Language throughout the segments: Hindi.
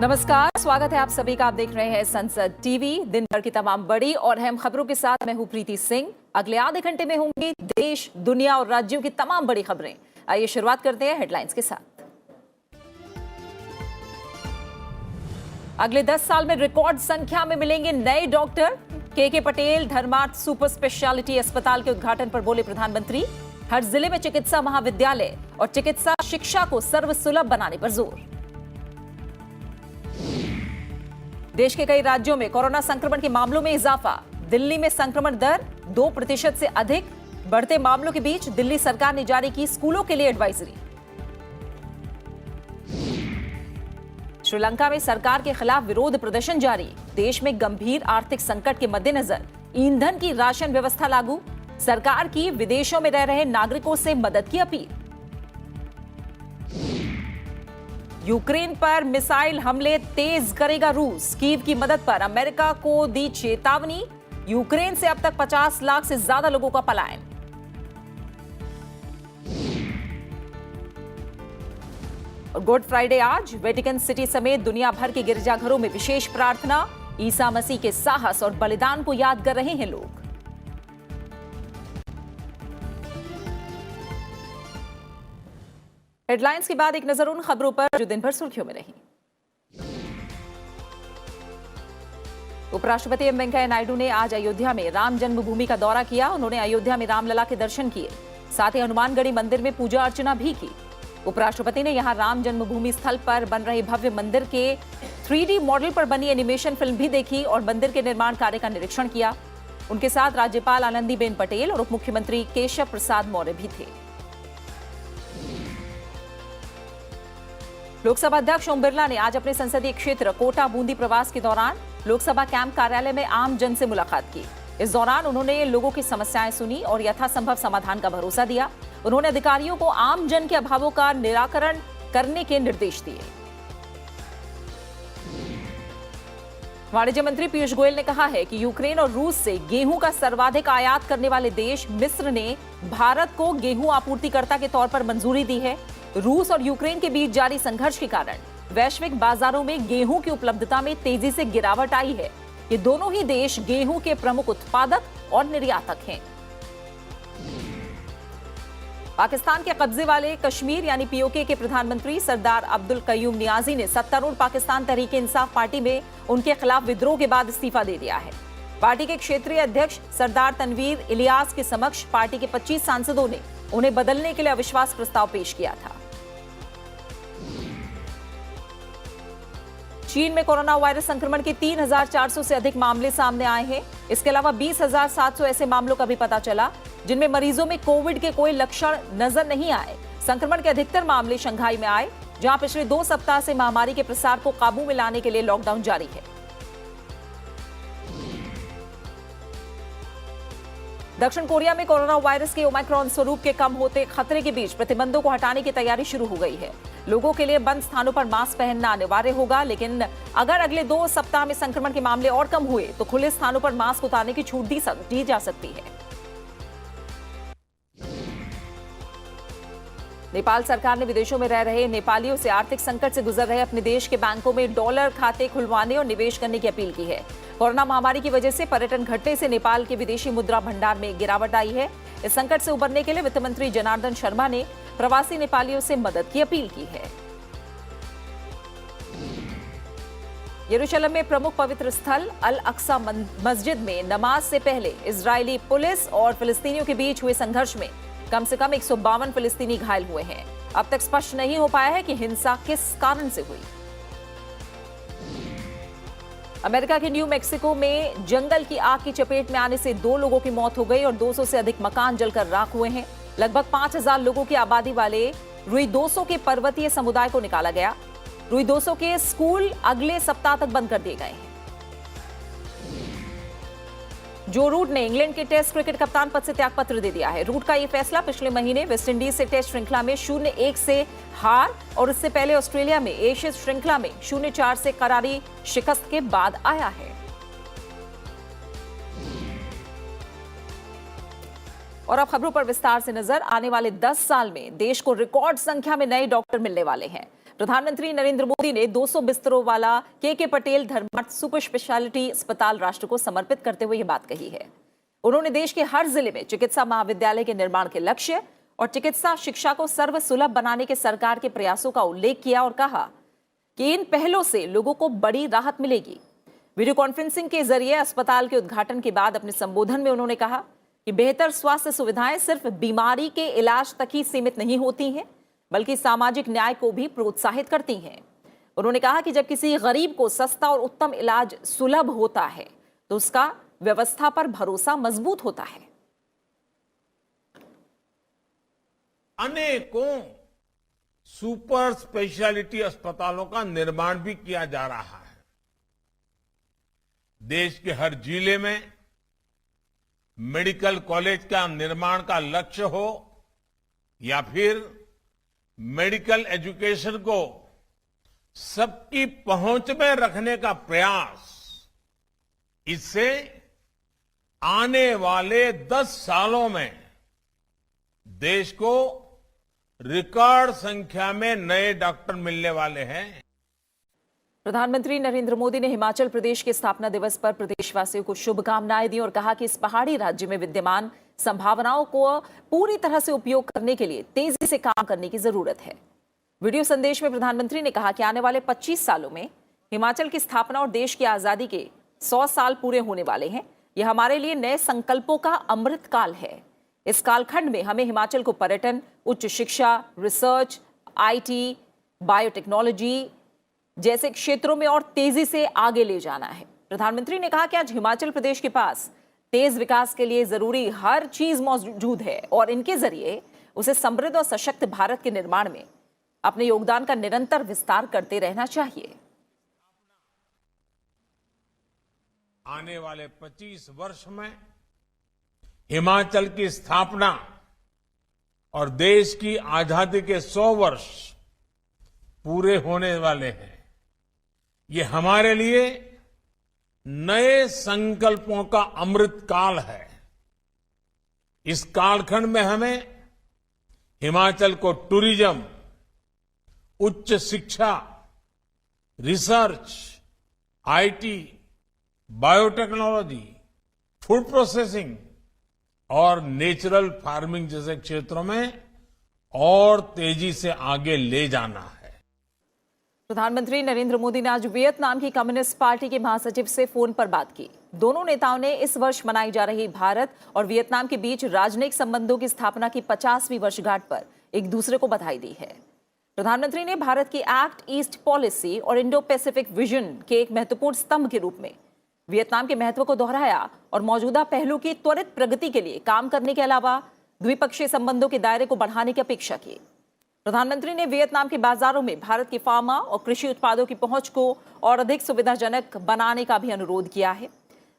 नमस्कार, स्वागत है आप सभी का। आप देख रहे हैं संसद टीवी। दिन भर की तमाम बड़ी और अहम खबरों के साथ मैं हूं प्रीति सिंह। अगले आधे घंटे में होंगी देश, दुनिया और राज्यों की तमाम बड़ी खबरें। आइए शुरुआत करते हैं हेडलाइंस के साथ। अगले 10 साल में रिकॉर्ड संख्या में मिलेंगे नए डॉक्टर। के पटेल धर्मार्थ सुपर स्पेशलिटी अस्पताल के उद्घाटन पर बोले प्रधानमंत्री। हर जिले में चिकित्सा महाविद्यालय और चिकित्सा शिक्षा को सर्वसुलभ बनाने पर जोर। देश के कई राज्यों में कोरोना संक्रमण के मामलों में इजाफा। दिल्ली में संक्रमण दर 2% से अधिक। बढ़ते मामलों के बीच दिल्ली सरकार ने जारी की स्कूलों के लिए एडवाइजरी। श्रीलंका में सरकार के खिलाफ विरोध प्रदर्शन जारी। देश में गंभीर आर्थिक संकट के मद्देनजर ईंधन की राशन व्यवस्था लागू। सरकार की विदेशों में रह रहे नागरिकों से मदद की अपील। यूक्रेन पर मिसाइल हमले तेज करेगा रूस। कीव की मदद पर अमेरिका को दी चेतावनी। यूक्रेन से अब तक 50 लाख से ज्यादा लोगों का पलायन। और गुड फ्राइडे आज। वेटिकन सिटी समेत दुनिया भर के गिरजाघरों में विशेष प्रार्थना। ईसा मसीह के साहस और बलिदान को याद कर रहे हैं लोग। हेडलाइंस के बाद एक नजर उन खबरों पर जो दिन भर सुर्खियों में रही। उपराष्ट्रपति एम वेंकैया नायडू ने आज अयोध्या में राम जन्मभूमि का दौरा किया। उन्होंने अयोध्या में रामलला के दर्शन किए, साथ ही हनुमानगढ़ी मंदिर में पूजा अर्चना भी की। उपराष्ट्रपति ने यहां राम जन्मभूमि स्थल पर बन रहे भव्य मंदिर के 3D मॉडल पर बनी एनिमेशन फिल्म भी देखी और मंदिर के निर्माण कार्य का निरीक्षण किया। उनके साथ राज्यपाल आनंदीबेन पटेल और उप मुख्यमंत्री केशव प्रसाद मौर्य भी थे। लोकसभा अध्यक्ष ओम बिरला ने आज अपने संसदीय क्षेत्र कोटा बूंदी प्रवास के दौरान लोकसभा कैंप कार्यालय में आम जन से मुलाकात की। इस दौरान उन्होंने लोगों की समस्याएं सुनी और यथासंभव समाधान का भरोसा दिया। उन्होंने अधिकारियों को आम जन के अभावों का निराकरण करने के निर्देश दिए। वाणिज्य मंत्री पीयूष गोयल ने कहा है कि यूक्रेन और रूस से गेहूं का सर्वाधिक आयात करने वाले देश मिस्र ने भारत को गेहूं आपूर्तिकर्ता के तौर पर मंजूरी दी है। रूस और यूक्रेन के बीच जारी संघर्ष के कारण वैश्विक बाजारों में गेहूं की उपलब्धता में तेजी से गिरावट आई है। ये दोनों ही देश गेहूं के प्रमुख उत्पादक और निर्यातक हैं। पाकिस्तान के कब्जे वाले कश्मीर यानी पीओके के प्रधानमंत्री सरदार अब्दुल कयूम नियाजी ने सत्तारूढ़ पाकिस्तान तहरीक इंसाफ पार्टी में उनके खिलाफ विद्रोह के बाद इस्तीफा दे दिया है। पार्टी के क्षेत्रीय अध्यक्ष सरदार तनवीर इलियास के समक्ष पार्टी के 25 सांसदों ने उन्हें बदलने के लिए अविश्वास प्रस्ताव पेश किया था। चीन में कोरोना वायरस संक्रमण के 3,400 से अधिक मामले सामने आए हैं। इसके अलावा 20,700 ऐसे मामलों का भी पता चला जिनमें मरीजों में कोविड के कोई लक्षण नजर नहीं आए। संक्रमण के अधिकतर मामले शंघाई में आए, जहां पिछले 2 सप्ताह से महामारी के प्रसार को काबू में लाने के लिए लॉकडाउन जारी है। दक्षिण कोरिया में कोरोना वायरस के ओमाइक्रॉन स्वरूप के कम होते खतरे के बीच प्रतिबंधों को हटाने की तैयारी शुरू हो गई है। लोगों के लिए बंद स्थानों पर मास्क पहनना अनिवार्य होगा, लेकिन अगर अगले 2 सप्ताह में संक्रमण के मामले और कम हुए तो खुले स्थानों पर मास्क उतारने की छूट दी जा सकती है। नेपाल सरकार ने विदेशों में रह रहे नेपालियों से आर्थिक संकट से गुजर रहे अपने देश के बैंकों में डॉलर खाते खुलवाने और निवेश करने की अपील की है। कोरोना महामारी की वजह से पर्यटन घटने से नेपाल के विदेशी मुद्रा भंडार में गिरावट आई है। इस संकट से उबरने के लिए वित्त मंत्री जनार्दन शर्मा ने प्रवासी नेपालियों से मदद की अपील की है। यरूशलेम में प्रमुख पवित्र स्थल अल अक्सा मस्जिद में नमाज से पहले इजरायली पुलिस और फिलिस्तीनियों के बीच हुए संघर्ष में कम से कम 152 फिलिस्तीनी घायल हुए हैं। अब तक स्पष्ट नहीं हो पाया है कि हिंसा किस कारण से हुई। अमेरिका के न्यू मैक्सिको में जंगल की आग की चपेट में आने से 2 लोगों की मौत हो गई और 200 से अधिक मकान जलकर राख हुए हैं। लगभग 5,000 लोगों की आबादी वाले रुइदोसो के पर्वतीय समुदाय को निकाला गया। रुइदोसो के स्कूल अगले सप्ताह तक बंद कर दिए गए हैं। जो रूट ने इंग्लैंड के टेस्ट क्रिकेट कप्तान पद से त्यागपत्र दे दिया है। रूट का यह फैसला पिछले महीने वेस्टइंडीज से टेस्ट श्रृंखला में 0-1 से हार और इससे पहले ऑस्ट्रेलिया में एशेज श्रृंखला में 0-4 से करारी शिकस्त के बाद आया है। और अब खबरों पर विस्तार से नजर। आने वाले 10 साल में देश को रिकॉर्ड संख्या में नए डॉक्टर मिलने वाले हैं। प्रधानमंत्री नरेंद्र मोदी ने 200 बिस्तरों वाला के पटेल धर्मार्थ सुपर स्पेशलिटी अस्पताल राष्ट्र को समर्पित करते हुए यह बात कही है। उन्होंने देश के हर जिले में चिकित्सा महाविद्यालय के निर्माण के लक्ष्य और चिकित्सा शिक्षा को सर्वसुलभ बनाने के सरकार के प्रयासों का उल्लेख किया और कहा कि इन पहलों से लोगों को बड़ी राहत मिलेगी। वीडियो कॉन्फ्रेंसिंग के जरिए अस्पताल के उद्घाटन के बाद अपने संबोधन में उन्होंने कहा कि बेहतर स्वास्थ्य सुविधाएं सिर्फ बीमारी के इलाज तक ही सीमित नहीं होती हैं, बल्कि सामाजिक न्याय को भी प्रोत्साहित करती हैं। उन्होंने कहा कि जब किसी गरीब को सस्ता और उत्तम इलाज सुलभ होता है तो उसका व्यवस्था पर भरोसा मजबूत होता है। अनेकों सुपर स्पेशलिटी अस्पतालों का निर्माण भी किया जा रहा है। देश के हर जिले में मेडिकल कॉलेज का निर्माण का लक्ष्य हो या फिर मेडिकल एजुकेशन को सबकी पहुंच में रखने का प्रयास, इससे आने वाले 10 सालों में देश को रिकॉर्ड संख्या में नए डॉक्टर मिलने वाले हैं। प्रधानमंत्री नरेंद्र मोदी ने हिमाचल प्रदेश के स्थापना दिवस पर प्रदेशवासियों को शुभकामनाएं दी और कहा कि इस पहाड़ी राज्य में विद्यमान संभावनाओं को पूरी तरह से उपयोग करने के लिए तेजी से काम करने की जरूरत है। वीडियो संदेश में प्रधानमंत्री ने कहा कि आने वाले 25 सालों में हिमाचल की स्थापना और देश की आजादी के 100 साल पूरे होने वाले हैं। यह हमारे लिए नए संकल्पों का अमृत काल है। इस कालखंड में हमें हिमाचल को पर्यटन, उच्च शिक्षा, रिसर्च, IT, बायोटेक्नोलॉजी जैसे क्षेत्रों में और तेजी से आगे ले जाना है। प्रधानमंत्री ने कहा कि आज हिमाचल प्रदेश के पास तेज विकास के लिए जरूरी हर चीज मौजूद है और इनके जरिए उसे समृद्ध और सशक्त भारत के निर्माण में अपने योगदान का निरंतर विस्तार करते रहना चाहिए। आने वाले 25 वर्ष में हिमाचल की स्थापना और देश की आजादी के 100 वर्ष पूरे होने वाले हैं। ये हमारे लिए नए संकल्पों का अमृत काल है। इस कालखंड में हमें हिमाचल को टूरिज्म, उच्च शिक्षा, research, IT, biotechnology, food processing और नेचुरल फार्मिंग जैसे क्षेत्रों में और तेजी से आगे ले जाना है। प्रधानमंत्री नरेंद्र मोदी ने आज वियतनाम की कम्युनिस्ट पार्टी के महासचिव से फोन पर बात की। दोनों नेताओं ने इस वर्ष मनाई जा रही भारत और वियतनाम के बीच राजनयिक संबंधों की स्थापना की 50वीं वर्षगांठ पर एक दूसरे को बधाई दी है। प्रधानमंत्री ने भारत की एक्ट ईस्ट पॉलिसी और इंडो पैसिफिक विजन के एक महत्वपूर्ण स्तंभ के रूप में वियतनाम के महत्व को दोहराया और मौजूदा पहलू की त्वरित प्रगति के लिए काम करने के अलावा द्विपक्षीय संबंधों के दायरे को बढ़ाने की अपेक्षा की। प्रधानमंत्री ने वियतनाम के बाजारों में भारत के फार्मा और कृषि उत्पादों की पहुंच को और अधिक सुविधाजनक बनाने का भी अनुरोध किया है।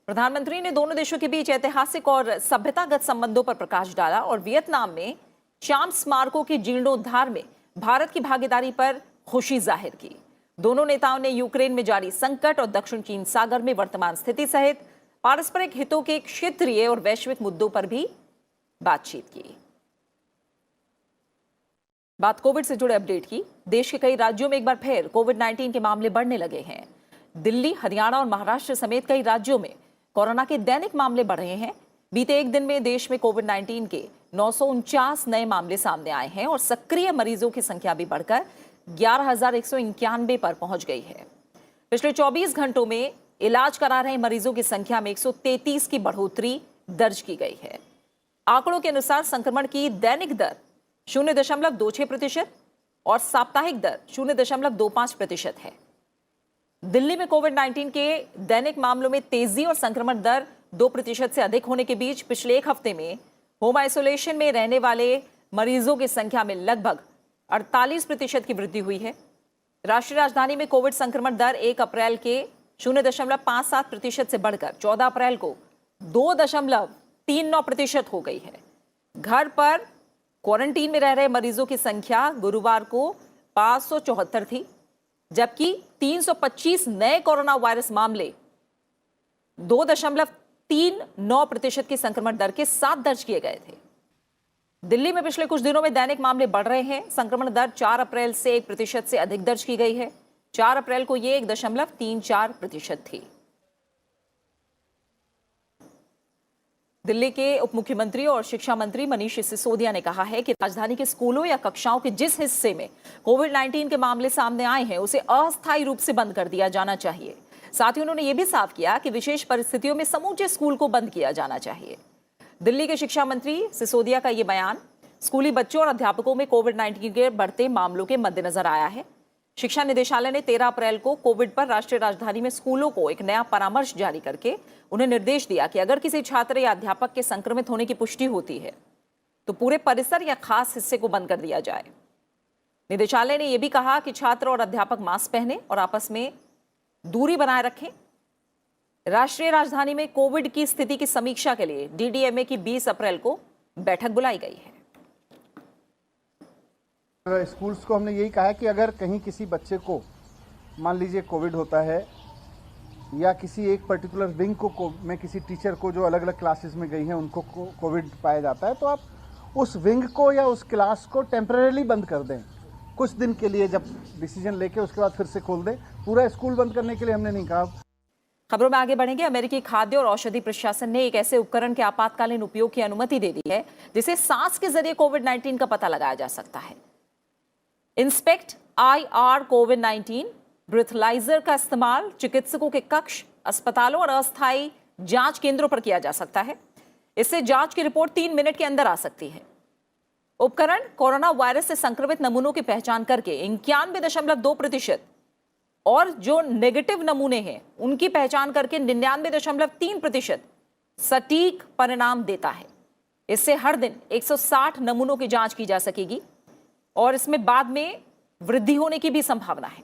प्रधानमंत्री ने दोनों देशों के बीच ऐतिहासिक और सभ्यतागत संबंधों पर प्रकाश डाला और वियतनाम में शांत स्मारकों के जीर्णोद्धार में भारत की भागीदारी पर खुशी जाहिर की। दोनों नेताओं ने यूक्रेन में जारी संकट और दक्षिण चीन सागर में वर्तमान स्थिति सहित पारस्परिक हितों के क्षेत्रीय और वैश्विक मुद्दों पर भी बातचीत की। बात कोविड से जुड़े अपडेट की। देश के कई राज्यों में एक बार फिर कोविड-19 के मामले बढ़ने लगे हैं। दिल्ली, हरियाणा और महाराष्ट्र समेत कई राज्यों में कोरोना के दैनिक मामले बढ़ रहे हैं। बीते एक दिन में देश में कोविड-19 के 949 नए मामले सामने आए हैं और सक्रिय मरीजों की संख्या भी बढ़कर 11,191 पर पहुंच गई है। पिछले 24 घंटों में इलाज करा रहे मरीजों की संख्या में 133 की बढ़ोतरी दर्ज की गई है। आंकड़ों के अनुसार संक्रमण की दैनिक दर 0.26% और साप्ताहिक दर 0.25% है। दिल्ली में कोविड-19 के दैनिक मामलों में तेजी और संक्रमण दर 2% से अधिक होने के बीच पिछले एक हफ्ते में होम आइसोलेशन में रहने वाले मरीजों की संख्या में लगभग 48% की वृद्धि हुई है। राष्ट्रीय राजधानी में कोविड संक्रमण दर 1 अप्रैल के 0.57% से बढ़कर 14 अप्रैल को 2.39% हो गई है। घर पर क्वारंटीन में रह रहे मरीजों की संख्या गुरुवार को 574 थी, जबकि 325 नए कोरोना वायरस मामले 2.39% की संक्रमण दर के साथ दर्ज किए गए थे। दिल्ली में पिछले कुछ दिनों में दैनिक मामले बढ़ रहे हैं। संक्रमण दर 4 अप्रैल से 1% से अधिक दर्ज की गई है। 4 अप्रैल को ये 1.34% थी। दिल्ली के उप मुख्यमंत्री और शिक्षा मंत्री मनीष सिसोदिया ने कहा है कि राजधानी के स्कूलों या कक्षाओं के जिस हिस्से में कोविड-19 के मामले सामने आए हैं उसे अस्थायी रूप से बंद कर दिया जाना चाहिए। साथ ही उन्होंने ये भी साफ किया कि विशेष परिस्थितियों में समूचे स्कूल को बंद किया जाना चाहिए। दिल्ली के शिक्षा मंत्री सिसोदिया का ये बयान स्कूली बच्चों और अध्यापकों में कोविड-19 के बढ़ते मामलों के मद्देनजर आया है। शिक्षा निदेशालय ने 13 अप्रैल को कोविड पर राष्ट्रीय राजधानी में स्कूलों को एक नया परामर्श जारी करके उन्हें निर्देश दिया कि अगर किसी छात्र या अध्यापक के संक्रमित होने की पुष्टि होती है तो पूरे परिसर या खास हिस्से को बंद कर दिया जाए। निदेशालय ने यह भी कहा कि छात्र और अध्यापक मास्क पहने और आपस में दूरी बनाए रखें। राष्ट्रीय राजधानी में कोविड की स्थिति की समीक्षा के लिए डीडीएमए की 20 अप्रैल को बैठक बुलाई गई है। स्कूल्स को हमने यही कहा है कि अगर कहीं किसी बच्चे को मान लीजिए कोविड होता है या किसी एक पर्टिकुलर विंग को में किसी टीचर को जो अलग अलग क्लासेस में गई हैं उनको कोविड पाया जाता है तो आप उस विंग को या उस क्लास को टेम्परेली बंद कर दें कुछ दिन के लिए, जब डिसीजन लेके उसके बाद फिर से खोल दें। पूरा स्कूल बंद करने के लिए हमने नहीं कहा। खबरों में आगे बढ़ेंगे। अमेरिकी खाद्य और औषधि प्रशासन ने एक ऐसे उपकरण के आपातकालीन उपयोग की अनुमति दे दी है जिसे सांस के जरिए कोविड-19 का पता लगाया जा सकता है। इंस्पेक्ट IR कोविड-19 ब्रीथलाइजर का इस्तेमाल चिकित्सकों के कक्ष, अस्पतालों और अस्थायी जांच केंद्रों पर किया जा सकता है। इससे जांच की रिपोर्ट 3 मिनट के अंदर आ सकती है। उपकरण कोरोना वायरस से संक्रमित नमूनों की पहचान करके 91.2% और जो नेगेटिव नमूने हैं उनकी पहचान करके 99.3% सटीक परिणाम देता है। इससे हर दिन 160 नमूनों की जांच की जा सकेगी और इसमें बाद में वृद्धि होने की भी संभावना है।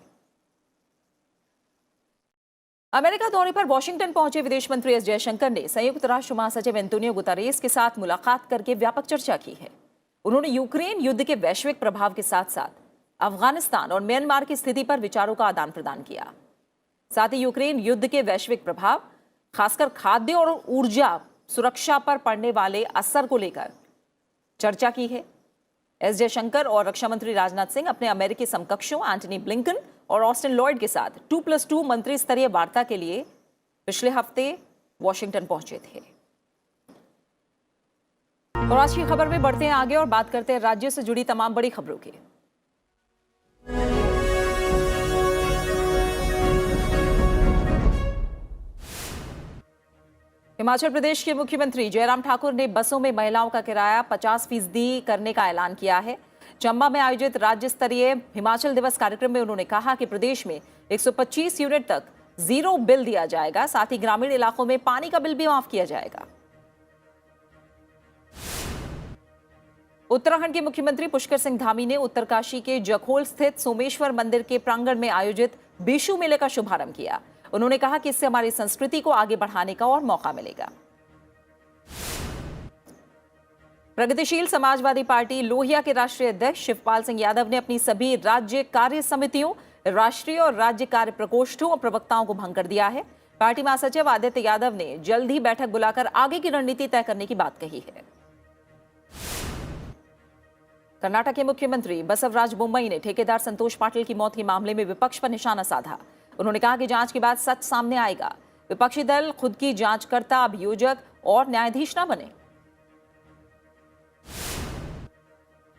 अमेरिका दौरे पर वॉशिंगटन पहुंचे विदेश मंत्री एस जयशंकर ने संयुक्त राष्ट्र महासचिव एंटोनियो गुतेरेस के साथ मुलाकात करके व्यापक चर्चा की है। उन्होंने यूक्रेन युद्ध के वैश्विक प्रभाव के साथ साथ अफगानिस्तान और म्यांमार की स्थिति पर विचारों का आदान प्रदान किया। साथ ही यूक्रेन युद्ध के वैश्विक प्रभाव, खासकर खाद्य और ऊर्जा सुरक्षा पर पड़ने वाले असर को लेकर चर्चा की है। एस जयशंकर और रक्षा मंत्री राजनाथ सिंह अपने अमेरिकी समकक्षों एंटनी ब्लिंकन और ऑस्टिन लॉयड के साथ 2+2 मंत्री स्तरीय वार्ता के लिए पिछले हफ्ते वॉशिंगटन पहुंचे थे। और आज की खबर में बढ़ते हैं आगे और बात करते हैं राज्य से जुड़ी तमाम बड़ी खबरों की। हिमाचल प्रदेश के मुख्यमंत्री जयराम ठाकुर ने बसों में महिलाओं का किराया 50% करने का ऐलान किया है। चंबा में आयोजित राज्य स्तरीय हिमाचल दिवस कार्यक्रम में उन्होंने कहा कि प्रदेश में 125 यूनिट तक जीरो बिल दिया जाएगा। साथ ही ग्रामीण इलाकों में पानी का बिल भी माफ किया जाएगा। उत्तराखंड के मुख्यमंत्री पुष्कर सिंह धामी ने उत्तरकाशी के जखोल स्थित सोमेश्वर मंदिर के प्रांगण में आयोजित बीशू मेले का शुभारंभ किया। उन्होंने कहा कि इससे हमारी संस्कृति को आगे बढ़ाने का और मौका मिलेगा। प्रगतिशील समाजवादी पार्टी लोहिया के राष्ट्रीय अध्यक्ष शिवपाल सिंह यादव ने अपनी सभी राज्य कार्य समितियों, राष्ट्रीय और राज्य कार्य प्रकोष्ठों और प्रवक्ताओं को भंग कर दिया है। पार्टी महासचिव आदित्य यादव ने जल्द ही बैठक बुलाकर आगे की रणनीति तय करने की बात कही है। कर्नाटक के मुख्यमंत्री बसवराज बोम्मई ने ठेकेदार संतोष पाटिल की मौत के मामले में विपक्ष पर निशाना साधा। उन्होंने कहा कि जांच के बाद सच सामने आएगा। विपक्षी दल खुद की जांचकर्ता, अभियोजक और न्यायाधीश न बने।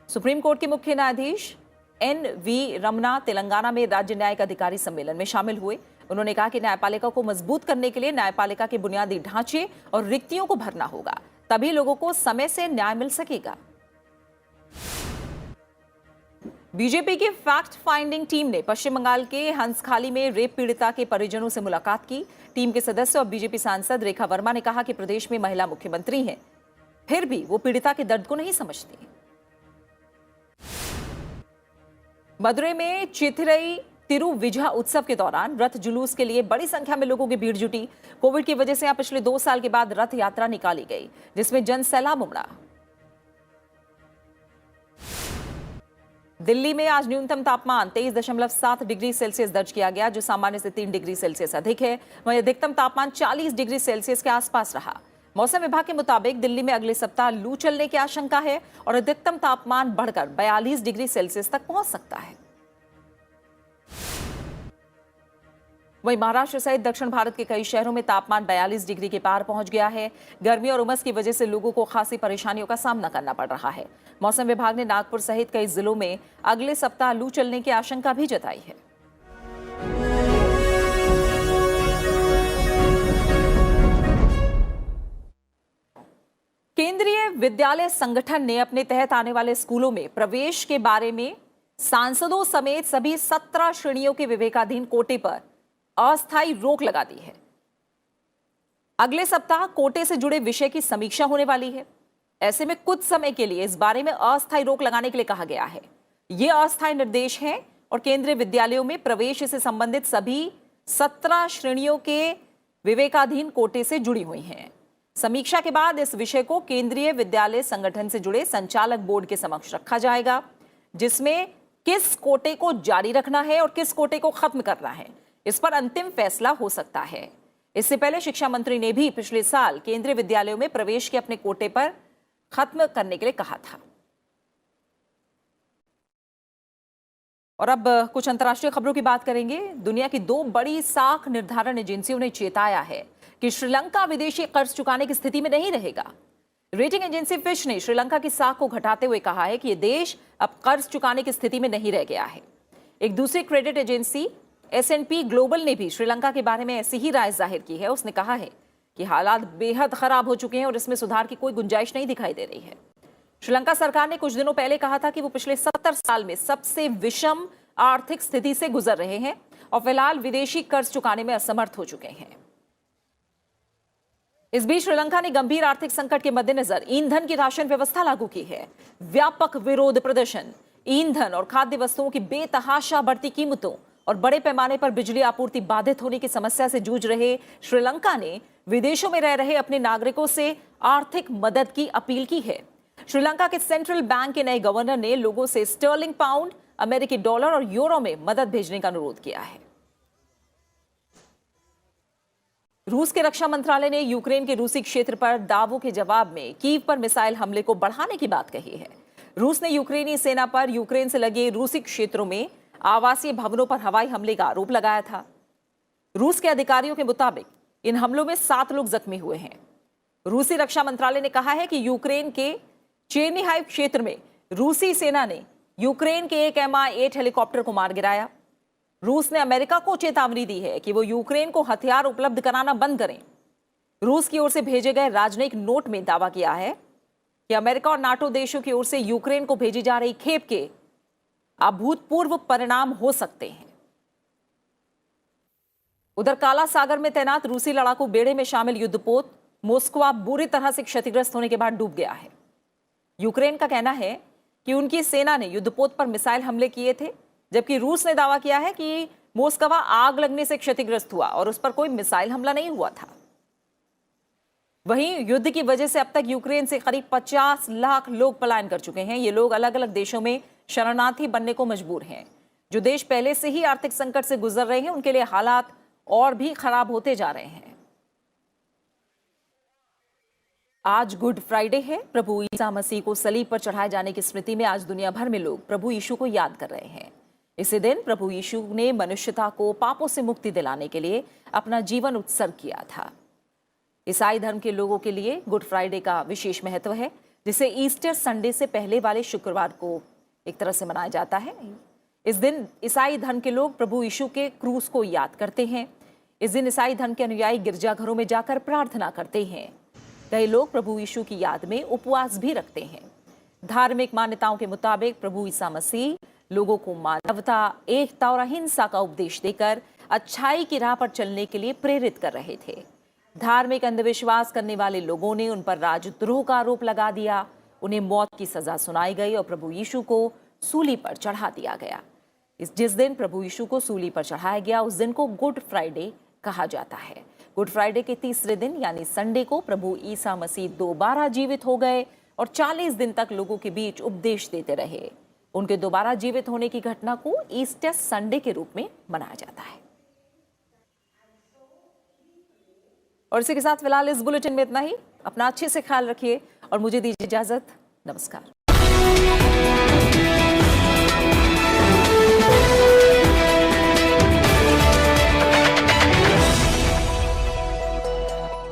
सुप्रीम कोर्ट के मुख्य न्यायाधीश NV रमना तेलंगाना में राज्य न्यायिक अधिकारी सम्मेलन में शामिल हुए। उन्होंने कहा कि न्यायपालिका को मजबूत करने के लिए न्यायपालिका के बुनियादी ढांचे और रिक्तियों को भरना होगा, तभी लोगों को समय से न्याय मिल सकेगा। बीजेपी की फैक्ट फाइंडिंग टीम ने पश्चिम बंगाल के हंसखाली में रेप पीड़िता के परिजनों से मुलाकात की। टीम के सदस्य और बीजेपी सांसद रेखा वर्मा ने कहा कि प्रदेश में महिला मुख्यमंत्री हैं, फिर भी वो पीड़िता के दर्द को नहीं समझती। मदुरई में चिथिरई तिरुविजा उत्सव के दौरान रथ जुलूस के लिए बड़ी संख्या में लोगों की भीड़ जुटी। कोविड की वजह से यहां पिछले 2 साल के बाद रथ यात्रा निकाली गई, जिसमें जन सैलाब उमड़ा। दिल्ली में आज न्यूनतम तापमान 23.7 डिग्री सेल्सियस दर्ज किया गया, जो सामान्य से 3 डिग्री सेल्सियस अधिक है। वहीं अधिकतम तापमान 40 डिग्री सेल्सियस के आसपास रहा। मौसम विभाग के मुताबिक दिल्ली में अगले सप्ताह लू चलने की आशंका है और अधिकतम तापमान बढ़कर 42 डिग्री सेल्सियस तक पहुंच सकता है। वहीं महाराष्ट्र सहित दक्षिण भारत के कई शहरों में तापमान 42 डिग्री के पार पहुंच गया है। गर्मी और उमस की वजह से लोगों को खासी परेशानियों का सामना करना पड़ रहा है। मौसम विभाग ने नागपुर सहित कई जिलों में अगले सप्ताह लू चलने की आशंका भी जताई है। केंद्रीय विद्यालय संगठन ने अपने तहत आने वाले स्कूलों में प्रवेश के बारे में सांसदों समेत सभी 17 श्रेणियों के विवेकाधीन कोटे पर अस्थायी रोक लगा दी है। अगले सप्ताह कोटे से जुड़े विषय की समीक्षा होने वाली है। ऐसे में कुछ समय के लिए इस बारे में अस्थायी रोक लगाने के लिए कहा गया है। ये अस्थायी निर्देश हैं और केंद्रीय विद्यालयों में प्रवेश से संबंधित सभी 17 श्रेणियों के विवेकाधीन कोटे से जुड़ी हुई हैं। समीक्षा के बाद इस विषय को केंद्रीय विद्यालय संगठन से जुड़े संचालक बोर्ड के समक्ष रखा जाएगा, जिसमें किस कोटे को जारी रखना है और किस कोटे को खत्म करना है, इस पर अंतिम फैसला हो सकता है। इससे पहले शिक्षा मंत्री ने भी पिछले साल केंद्रीय विद्यालयों में प्रवेश के अपने कोटे पर खत्म करने के लिए कहा था। और अब कुछ अंतर्राष्ट्रीय खबरों की बात करेंगे। दुनिया की 2 बड़ी साख निर्धारण एजेंसियों ने चेताया है कि श्रीलंका विदेशी कर्ज चुकाने की स्थिति में नहीं रहेगा। रेटिंग एजेंसी फिच ने श्रीलंका की साख को घटाते हुए कहा है कि यह देश अब कर्ज चुकाने की स्थिति में नहीं रह गया है। एक दूसरी क्रेडिट एजेंसी S&P ग्लोबल ने भी श्रीलंका के बारे में ऐसी ही राय जाहिर की है। उसने कहा है कि हालात बेहद खराब हो चुके हैं और इसमें सुधार की कोई गुंजाइश नहीं दिखाई दे रही है। श्रीलंका सरकार ने कुछ दिनों पहले कहा था कि वो पिछले 70 साल में सबसे विषम आर्थिक स्थिति से गुजर रहे हैं और फिलहाल विदेशी कर्ज चुकाने में असमर्थ हो चुके हैं। इस बीच श्रीलंका ने गंभीर आर्थिक संकट के मद्देनजर ईंधन की राशन व्यवस्था लागू की है। व्यापक विरोध प्रदर्शन, ईंधन और खाद्य वस्तुओं की बेतहाशा बढ़ती कीमतों और बड़े पैमाने पर बिजली आपूर्ति बाधित होने की समस्या से जूझ रहे श्रीलंका ने विदेशों में रह रहे अपने नागरिकों से आर्थिक मदद की अपील की है। श्रीलंका के सेंट्रल बैंक के नए गवर्नर ने लोगों से स्टर्लिंग पाउंड, अमेरिकी डॉलर और यूरो में मदद भेजने का अनुरोध किया है। रूस के रक्षा मंत्रालय ने यूक्रेन के रूसी क्षेत्र पर दावों के जवाब में कीव पर मिसाइल हमले को बढ़ाने की बात कही है। रूस ने यूक्रेनी सेना पर यूक्रेन से लगे रूसी क्षेत्रों में आवासीय भवनों पर हवाई हमले का आरोप लगाया था। रूस के अधिकारियों के मुताबिक इन हमलों में 7 लोग जख्मी हुए हैं। रूसी रक्षा मंत्रालय ने कहा है कि यूक्रेन के चेर्निहाइव क्षेत्र में रूसी सेना ने यूक्रेन के एक Mi-8 हेलीकॉप्टर को मार गिराया। रूस ने अमेरिका को चेतावनी दी है कि वो यूक्रेन को हथियार उपलब्ध कराना बंद करें। रूस की ओर से भेजे गए राजनयिक नोट में दावा किया है कि अमेरिका और नाटो देशों की ओर से यूक्रेन को भेजी जा रही खेप के अभूतपूर्व परिणाम हो सकते हैं। उधर काला सागर में तैनात रूसी लड़ाकू बेड़े में शामिल युद्धपोत मोस्कवा बुरी तरह से क्षतिग्रस्त होने के बाद डूब गया है। यूक्रेन का कहना है कि उनकी सेना ने युद्धपोत पर मिसाइल हमले किए थे, जबकि रूस ने दावा किया है कि मोस्कवा आग लगने से क्षतिग्रस्त हुआ और उस पर कोई मिसाइल हमला नहीं हुआ था। वहीं युद्ध की वजह से अब तक यूक्रेन से करीब 50 लाख लोग पलायन कर चुके हैं। ये लोग अलग अलग देशों में शरणार्थी बनने को मजबूर हैं। जो देश पहले से ही आर्थिक संकट से गुजर रहे हैं, उनके लिए हालात और भी खराब होते जा रहे हैं। आज गुड फ्राइडे है। प्रभु ईसा मसीह को सलीब पर चढ़ाए जाने की स्मृति में आज दुनिया भर में लोग प्रभु यीशु को याद कर रहे हैं। इसी दिन प्रभु यीशु ने मनुष्यता को पापों से मुक्ति दिलाने के लिए अपना जीवन उत्सर्ग किया था। ईसाई धर्म के लोगों के लिए गुड फ्राइडे का विशेष महत्व है, जिसे ईस्टर संडे से पहले वाले शुक्रवार को एक तरह से मनाया जाता है। इस दिन ईसाई धर्म के लोग प्रभु यीशु के क्रूस को याद करते हैं। इस दिन ईसाई धर्म के अनुयायी गिरजाघरों में जाकर प्रार्थना करते हैं। कई लोग प्रभु यीशु की याद में उपवास भी रखते हैं। धार्मिक मान्यताओं के मुताबिक प्रभु ईसा मसीह लोगों को मानवता, एकता और अहिंसा का उपदेश देकर अच्छाई की राह पर चलने के लिए प्रेरित कर रहे थे। धार्मिक अंधविश्वास करने वाले लोगों ने उन पर राजद्रोह का आरोप लगा दिया। उन्हें मौत की सजा सुनाई गई और प्रभु यीशु को सूली पर चढ़ा दिया गया। जिस दिन प्रभु यीशु को सूली पर चढ़ाया गया, उस दिन को गुड फ्राइडे कहा जाता है। गुड फ्राइडे के तीसरे दिन यानी संडे को प्रभु ईसा मसीह दोबारा जीवित हो गए और 40 दिन तक लोगों के बीच उपदेश देते रहे। उनके दोबारा जीवित होने की घटना को ईस्टर संडे के रूप में मनाया जाता है। और इसी के साथ फिलहाल इस बुलेटिन में इतना ही। अपना अच्छे से ख्याल रखिए और मुझे दीजिए इजाजत। नमस्कार।